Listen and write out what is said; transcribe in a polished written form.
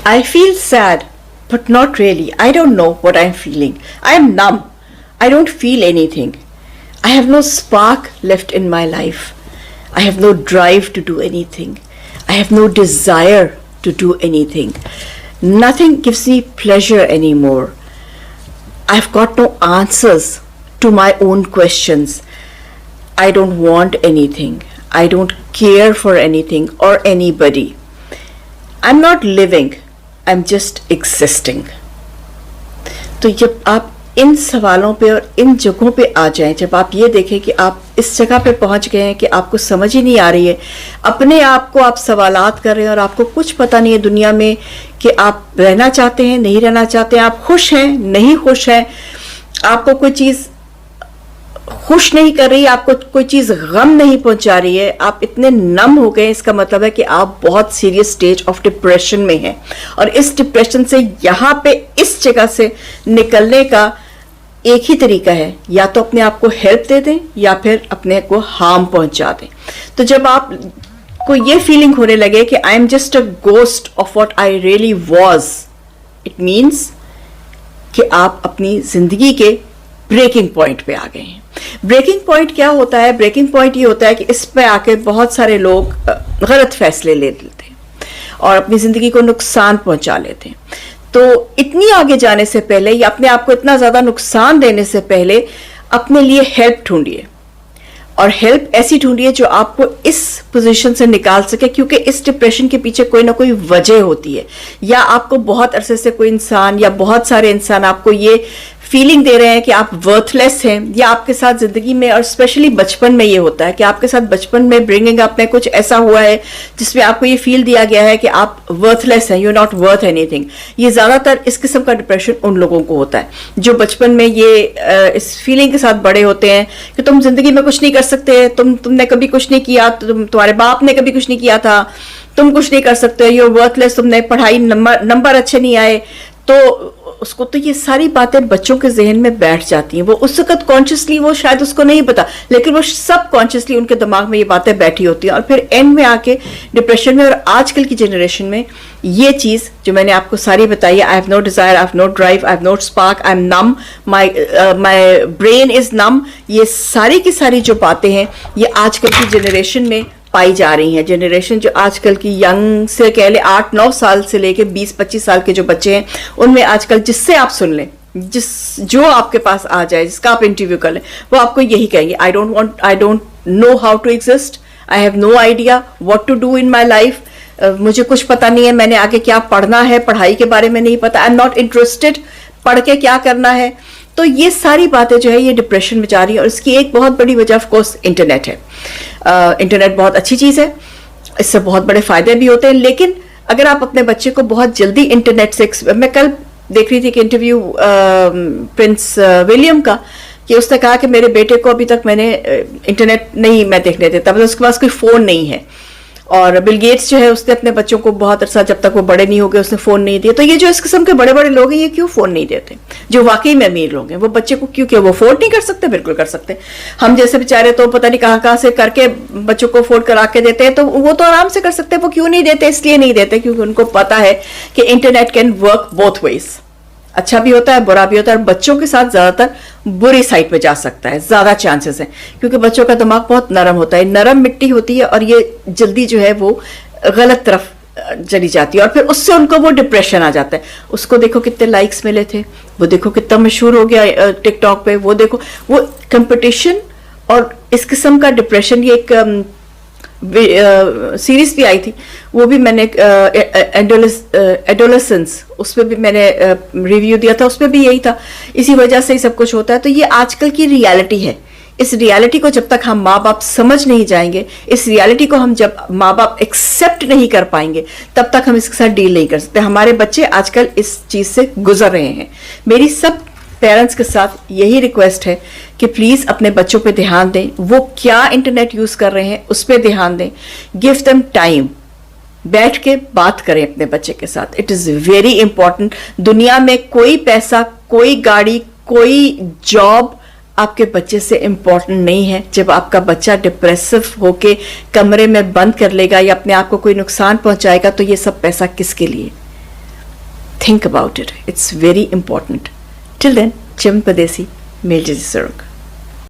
I feel sad, but not really. I don't know what I'm feeling. I am numb. I don't feel anything. I have no spark left in my life. I have no drive to do anything. I have no desire to do anything. Nothing gives me pleasure anymore. I've got no answers to my own questions. I don't want anything. I don't care for anything or anybody. I'm not living. I'm just existing. تو جب آپ ان سوالوں پہ اور ان جگہوں پہ آ جائیں، جب آپ یہ دیکھیں کہ آپ اس جگہ پہ پہنچ گئے ہیں کہ آپ کو سمجھ ہی نہیں آ رہی ہے، اپنے آپ کو آپ سوالات کر رہے ہیں اور آپ کو کچھ پتہ نہیں ہے دنیا میں کہ آپ رہنا چاہتے ہیں نہیں رہنا چاہتے ہیں، آپ خوش ہیں نہیں خوش ہیں، آپ کو کوئی چیز خوش نہیں کر رہی، آپ کو کوئی چیز غم نہیں پہنچا رہی ہے، آپ اتنے نم ہو گئے، اس کا مطلب ہے کہ آپ بہت سیریس سٹیج آف ڈپریشن میں ہیں، اور اس ڈپریشن سے یہاں پہ اس جگہ سے نکلنے کا ایک ہی طریقہ ہے، یا تو اپنے آپ کو ہیلپ دے دیں یا پھر اپنے کو ہارم پہنچا دیں. تو جب آپ کو یہ فیلنگ ہونے لگے کہ I am just a ghost of what I really was, it means کہ آپ اپنی زندگی کے بریکنگ پوائنٹ پہ آ گئے ہیں. بریکنگ پوائنٹ کیا ہوتا ہے؟ بریکنگ پوائنٹ یہ ہوتا ہے کہ اس پہ آ کے بہت سارے لوگ غلط فیصلے لے لیتے ہیں اور اپنی زندگی کو نقصان پہنچا لیتے ہیں. تو اتنی آگے جانے سے پہلے یا اپنے آپ کو اتنا زیادہ نقصان دینے سے پہلے اپنے لیے ہیلپ ڈھونڈیے، اور ہیلپ ایسی ڈھونڈیے جو آپ کو اس پوزیشن سے نکال سکے، کیونکہ اس ڈپریشن کے پیچھے کوئی نہ کوئی وجہ ہوتی ہے، یا آپ کو بہت عرصے سے کوئی انسان یا بہت سارے انسان آپ کو یہ فیلنگ دے رہے ہیں کہ آپ ورتھ لیس ہیں، یا آپ کے ساتھ زندگی میں اور اسپیشلی بچپن میں یہ ہوتا ہے کہ آپ کے ساتھ بچپن میں برنگنگ اپ میں کچھ ایسا ہوا ہے جس میں آپ کو یہ فیل دیا گیا ہے کہ آپ ورتھ لیس ہیں، you not worth any thing. یہ زیادہ تر اس قسم کا ڈپریشن ان لوگوں کو ہوتا ہے جو بچپن میں یہ اس فیلنگ کے ساتھ بڑے ہوتے ہیں کہ تم زندگی میں کچھ نہیں کر سکتے، تم نے کبھی کچھ نہیں کیا، تمہارے باپ نے کبھی کچھ نہیں کیا تھا، تم کچھ نہیں کر سکتے، یو ورتھ لیس، تم نے پڑھائی نمبر اچھے نہیں آئے. تو اس کو تو یہ ساری باتیں بچوں کے ذہن میں بیٹھ جاتی ہیں. وہ اس وقت کانشیسلی وہ شاید اس کو نہیں پتا، لیکن وہ سب کانشیسلی ان کے دماغ میں یہ باتیں بیٹھی ہوتی ہیں، اور پھر اینڈ میں آ کے ڈپریشن میں. اور آج کل کی جنریشن میں یہ چیز جو میں نے آپ کو ساری بتائی ہے، I have no desire, I have no drive, I have no spark, I am numb, my brain is نم، یہ ساری کی ساری جو باتیں ہیں یہ آج کل کی جنریشن میں پائی جا رہی ہیں. جنریشن جو آج کل کی ینگ سے کہہ لیں 8-9 سال سے لے کے 20-25 سال کے جو بچے ہیں، ان میں آج کل جس سے آپ سن لیں، جو آپ کے پاس آ جائے، جس کا آپ انٹرویو کر لیں، وہ آپ کو یہی کہیں گے، I don't know how to exist, I have no idea what to do in my life. مجھے کچھ پتا نہیں ہے، میں نے آگے کیا پڑھنا ہے، پڑھائی کے بارے میں نہیں پتا، آئی ایم ناٹ انٹرسٹڈ، پڑھ کے کیا کرنا ہے. تو یہ ساری باتیں جو ہے یہ ڈپریشن میں جا رہی ہیں، اور اس کی ایک بہت بڑی وجہ آف کورس انٹرنیٹ ہے. انٹرنیٹ بہت اچھی چیز ہے، اس سے بہت بڑے فائدے بھی ہوتے ہیں، لیکن اگر آپ اپنے بچے کو بہت جلدی انٹرنیٹ سے میں کل دیکھ رہی تھی کہ انٹرویو پرنس ولیم کا، کہ اس نے کہا کہ میرے بیٹے کو ابھی تک میں نے انٹرنیٹ نہیں میں دیکھنے دیتا، مطلب اس کے پاس کوئی فون نہیں ہے. اور بل گیٹس جو ہے اس نے اپنے بچوں کو بہت عرصہ جب تک وہ بڑے نہیں ہو گئے اس نے فون نہیں دیا. تو یہ جو اس قسم کے بڑے بڑے لوگ ہیں یہ کیوں فون نہیں دیتے؟ جو واقعی میں امیر لوگ ہیں وہ بچے کو کیوں، وہ افورڈ نہیں کر سکتے؟ بالکل کر سکتے. ہم جیسے بیچارے تو پتہ نہیں کہاں سے کر کے بچوں کو افورڈ کرا کے دیتے ہیں، تو وہ تو آرام سے کر سکتے ہیں. وہ کیوں نہیں دیتے؟ اس لیے نہیں دیتے کیونکہ ان کو پتا ہے کہ internet can work both ways, اچھا بھی ہوتا ہے برا بھی ہوتا ہے. بچوں کے ساتھ زیادہ تر بری سائڈ پہ جا سکتا ہے، زیادہ چانسز ہیں، کیونکہ بچوں کا دماغ بہت نرم ہوتا ہے، نرم مٹی ہوتی ہے، اور یہ جلدی جو ہے وہ غلط طرف چلی جاتی ہے، اور پھر اس سے ان کو وہ ڈپریشن آ جاتا ہے. اس کو دیکھو کتنے لائکس ملے تھے، وہ دیکھو کتنا مشہور ہو گیا ٹک ٹاک پہ، وہ دیکھو وہ کمپٹیشن اور اس قسم کا ڈپریشن. یہ ایک سیریز بھی آئی تھی، وہ بھی میں نے ایڈولسنس، اس پہ بھی میں نے ریویو دیا تھا، اس پہ بھی یہی تھا. اسی وجہ سے ہی سب کچھ ہوتا ہے. تو یہ آج کل کی ریالٹی ہے. اس ریالٹی کو جب تک ہم ماں باپ سمجھ نہیں جائیں گے، اس ریالٹی کو ہم جب ماں باپ ایکسیپٹ نہیں کر پائیں گے، تب تک ہم اس کے ساتھ ڈیل نہیں کر سکتے. ہمارے بچے آج کل اس چیز سے گزر رہے ہیں. میری سب پیرنٹس کے ساتھ یہی ریکویسٹ ہے کہ پلیز اپنے بچوں پہ دھیان دیں، وہ کیا انٹرنیٹ یوز کر رہے ہیں اس پہ دھیان دیں. گیو دم ٹائم، بیٹھ کے بات کریں اپنے بچے کے ساتھ. It is very important. دنیا میں کوئی پیسہ، کوئی گاڑی، کوئی جاب آپ کے بچے سے امپورٹنٹ نہیں ہے. جب آپ کا بچہ ڈپریسو ہو کے کمرے میں بند کر لے گا یا اپنے آپ کو کوئی نقصان پہنچائے گا تو یہ سب پیسہ کس کے لیے؟ think about it. It's very important. Till then, Chim Padesi, Mel Saruk.